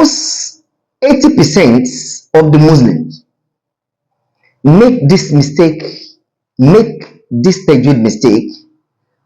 almost 80% of the Muslims make this tajweed mistake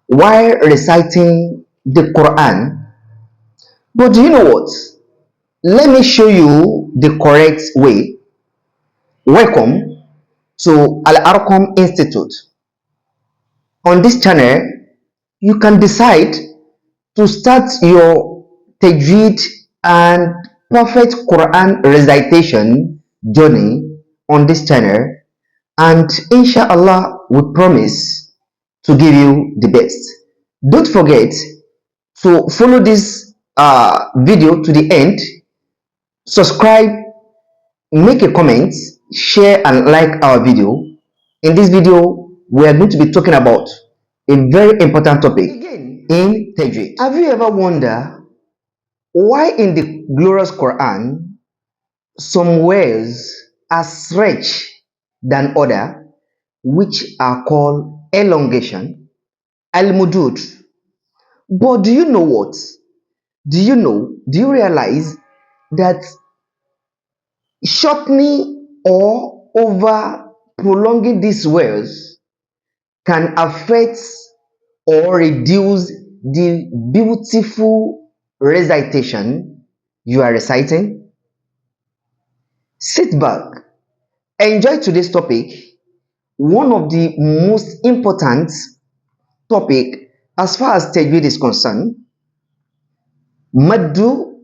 while reciting the Quran. But do you know what? Let me show you the correct way. Welcome to Al-Arqam Institute. On this channel, you can decide to start your Tajweed and perfect Quran recitation journey on this channel, and inshallah we promise to give you the best. Don't forget to follow this video to the end, subscribe, make a comment, share and like our video. In this video we are going to be talking about a very important topic in Tajweed. Have you ever wondered why in the glorious Quran some words are stretched than other, which are called elongation, al-mudud? But do you know what? Do you realize that shortening or over prolonging these words can affect or reduce the beautiful recitation you are reciting? Sit back, enjoy today's topic, one of the most important topic as far as Tajweed is concerned. Maddu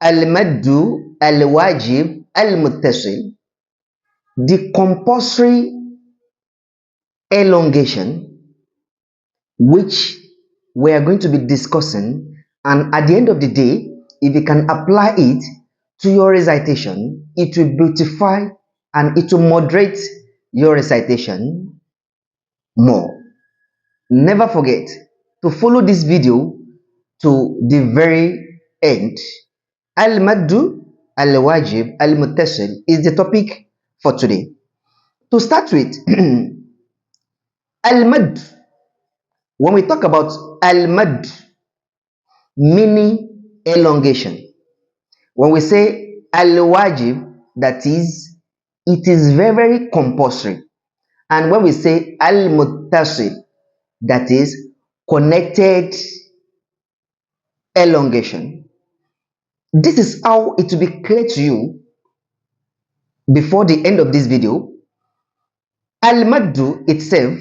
al-Wājib Muttasil, the compulsory elongation, which we are going to be discussing, and at the end of the day, if you can apply it to your recitation, it will beautify and it will moderate your recitation more. Never forget to follow this video to the very end. Al-Maddu al-Wājib al-Muttasil is the topic for today. To start with, al-Madd. When we talk about al-Madd, meaning elongation, when we say al-Wājib, that is, it is very, very compulsory. And when we say al-Muttasil, that is connected elongation. This is how it will be clear to you before the end of this video. Al-Maddu itself,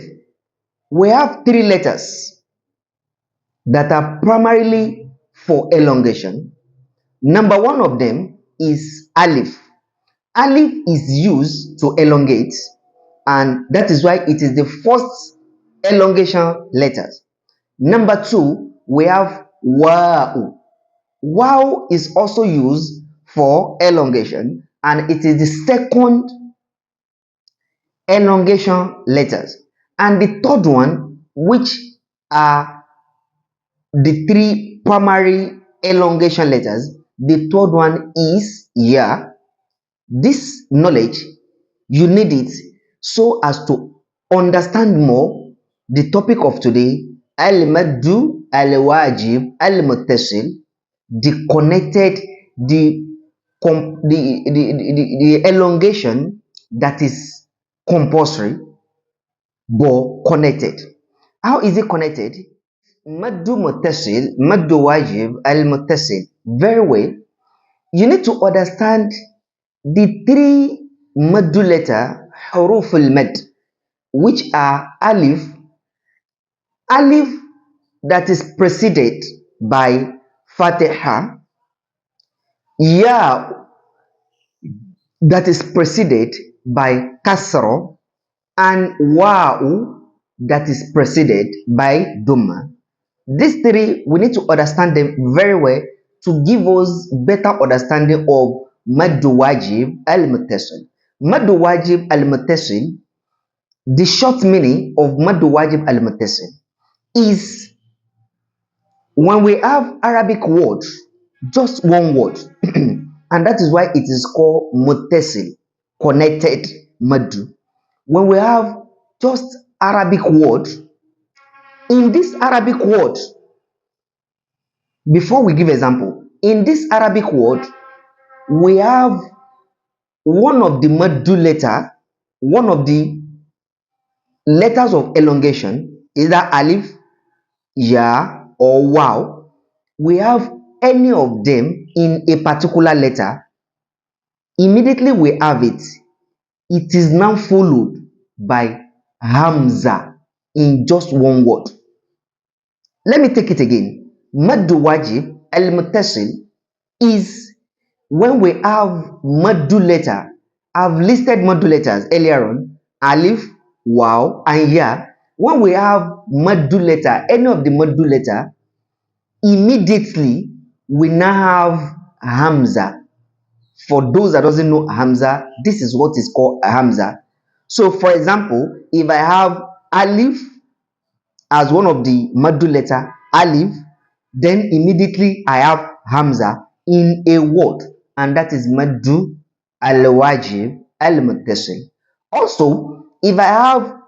we have three letters that are primarily for elongation. Number one of them is Alif. Alif is used to elongate, and that is why it is the first elongation letters. Number two, we have Wa'u. Wa'u is also used for elongation, and it is the second elongation letters. And the third one, which are the three primary elongation letters, the third one is Ya. This knowledge, you need it so as to understand more the topic of today, al-Maddu al-Wājib al-Muttasil, the connected, the elongation that is compulsory but connected. How is it connected? Maddu Muttasil, Maddu Wājib al-Muttasil. Very well. You need to understand the three Maddu letter, Huruf al-Madd, which are Alif. Alif that is preceded by Fatiha, Ya that is preceded by Kasra, and Wa'u that is preceded by Dhamma. These three, we need to understand them very well to give us better understanding of Madd Wājib al-Muttasil. Madd Wājib al-Muttasil, the short meaning of Madd Wājib al-Muttasil is when we have Arabic words, just one word, and that is why it is called Muttasil, connected Maddu. When we have just Arabic word, in this Arabic word, before we give example, in this Arabic word, we have one of the maddu letter, one of the letters of elongation, either alif, ya, or waw. We have any of them in a particular letter. Immediately we have it. It is now followed by hamza in just one word. Let me take it again. Madd Wājib Muttasil is when we have maddu letter. I've listed maddu letters earlier on, alif, waw, and ya. When we have maddu letter, any of the maddu letter, immediately we now have hamza. For those that doesn't know hamza, this is what is called a hamza. So for example, if I have alif as one of the maddu letter, alif, then immediately I have hamza in a word, and that is maddu al-wajib al-muttasil. Also, if I have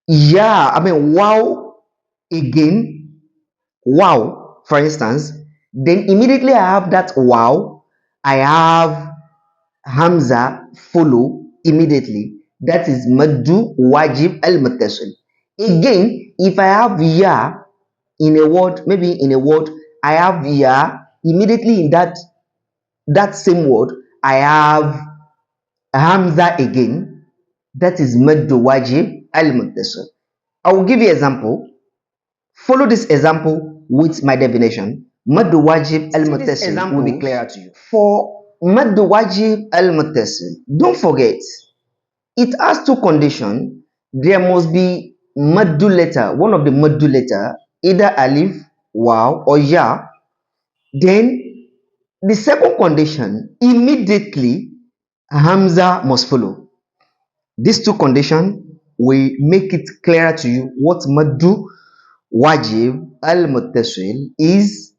wow again, wow, for instance, then immediately I have that wow, I have hamza follow immediately. That is maddu wajib al-muttasil. Again, if I have ya in a word, maybe in a word, I have ya immediately in that same word, I have hamza again. That is maddu wajib al-muttasil. I will give you an example. Follow this example with my definition. Maddu wajib al-muttasil will be clearer to you. For maddu wajib al-muttasil, don't forget, it has two conditions. There must be maddu letter, one of the maddu letter, either alif, waw, or ya. Then the second condition, immediately hamza must follow. These two conditions will make it clearer to you what maddu wajib al-muttasil is.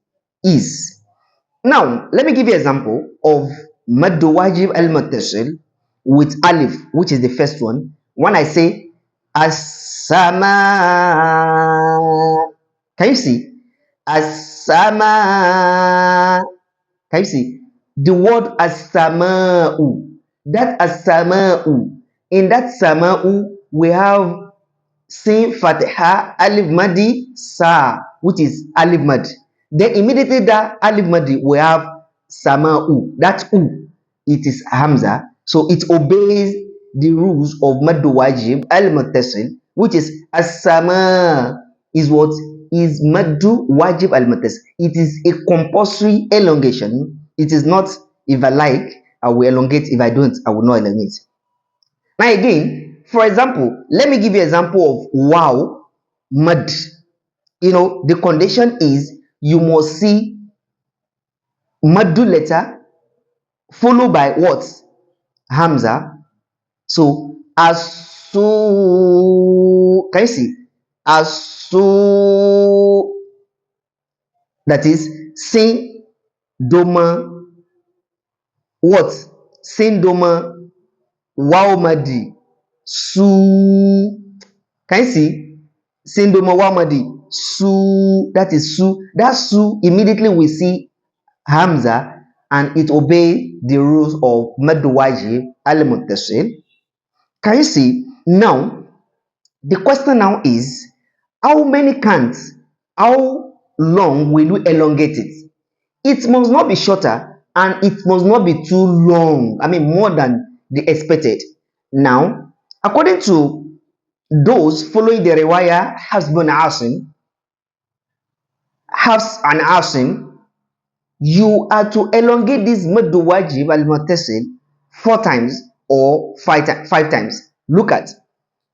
Now, let me give you an example of maddu wajib al-muttasil with alif, which is the first one. When I say as-sama, can you see? As-sama, can you see? The word as-sama'u, that as-sama'u, in that sama'u, we have sin fatha alif madi sa, which is alif mad. Then immediately that alif madi we have sama'u, that u, it is hamza, so it obeys the rules of maddu wajib al-muttasil, which is as-sama is what is maddu wajib al-muttasil. It is a compulsory elongation. It is not if I like I will elongate, if I don't I will not elongate. Now again, for example, let me give you an example of wow mad. The condition is you must see maddu letter followed by what? Hamza. So asu, can you see? Asu, that is sin doma what? Sin doma wow madi su. Can you see? Sin doma wow madi su, that is su. That su, immediately we see hamza and it obeys the rules of maddu wajib al-muttasil. Can you see? Now the question now is, how many counts, how long will we elongate it? It must not be shorter and it must not be too long, more than the expected. Now, according to those following the riwayah Hafs and Asim, you are to elongate this maddu wajib al-muttasil 4 times or 5 times. Look at,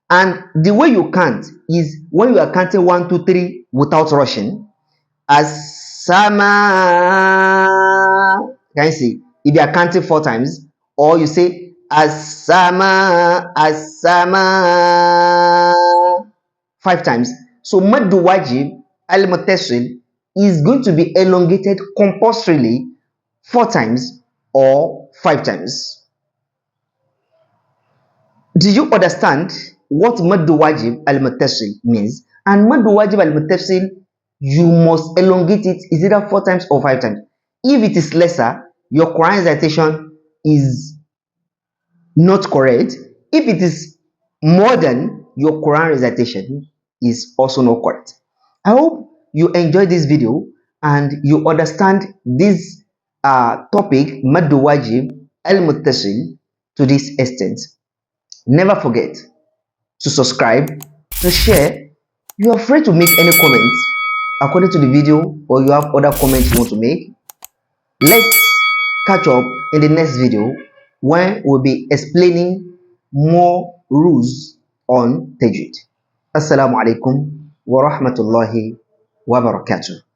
and the way you count is when you are counting 1 2 3 without rushing. As-sama, can you see? If you are counting 4 times, or you say as-sama 5 times. So maddu wajib al-muttasil is going to be elongated compulsorily 4 times or 5 times. Do you understand what maddu wajib al-muttasil means? And maddu wajib al-muttasil, you must elongate it, is either 4 times or 5 times. If it is lesser, your Quran recitation is not correct. If it is more than your Quran recitation is also not correct. I hope you enjoyed this video and you understand this topic Madd Wājib Muttasil to this extent. Never forget to subscribe, to share. You are free to make any comments according to the video, or you have other comments you want to make. Let's catch up in the next video when we'll be explaining more rules on Tajweed. Assalamu alaikum wa rahmatullahi wa barakatuh.